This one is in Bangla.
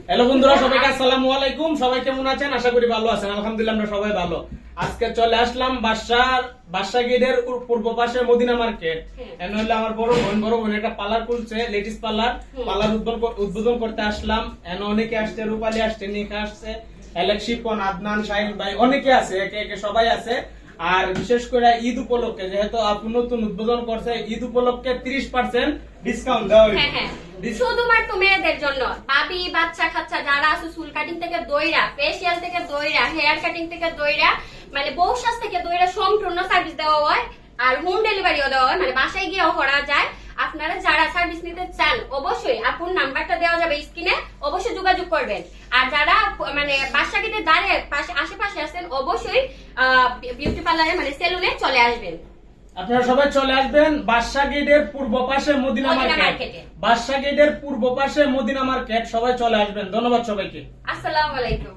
হ্যালো বন্ধুরা, সবাইকে আসসালামু আলাইকুম। সবাই কেমন আছেন? আশা করি ভালো আছেন। আলহামদুলিল্লাহ আমরা সবাই ভালো। আজকে চলে আসলাম বাদশা গেটের পূর্ব পাশে মদিনা মার্কেট। এখানে হলো আমার বড় বোন একটা পার্লার খুলছে, লেডিস পার্লার উদ্বোধন করতে আসলাম। এখানে অনেকে আসছে, রূপালী আসছে, নিকা আসছে, শিপন, আদনান, শাহিন ভাই, অনেকে আছে, একে একে সবাই আছে। আর বিশেষ করে ঈদ উপলক্ষে, যেহেতু আপনি নতুন উদ্বোধন করছে, ঈদ উপলক্ষে 30% ডিসকাউন্ট দেওয়া হয়েছে। শুধুমাত্র মেয়েদের জন্য। ভাবি, বাচ্চা কাচ্চা যারা আছে, চুল কাটিং থেকে দইরা, ফেসিয়াল থেকে দইরা, হেয়ার কাটিং থেকে দইরা, মানে বউ সাজ থেকে দইরা সম্পূর্ণ সার্ভিস দেওয়া হয়। আর হোম ডেলিভারিও দেওয়া হয়, মানে বাসায় গিয়েও করা যায়। আপনারা যারা সার্ভিস নিতে চান অবশ্যই আপনার নাম্বারটা দেওয়া যাবে স্ক্রিনে, অবশ্যই যোগাযোগ করবেন। আর যারা মানে বাসা গেটের দাঁড়িয়ে আশেপাশে আছেন, অবশ্যই বিউটি পার্লারে মানে সেলুনে চলে আসবেন। আপনারা সবাই চলে আসবেন বাদশা গেটের পূর্ব পাশে মদিনা মার্কেট। বাদশা গেটের পূর্ব পাশে মদিনা মার্কেট, সবাই চলে আসবেন। ধন্যবাদ সবাইকে। আসসালামু আলাইকুম।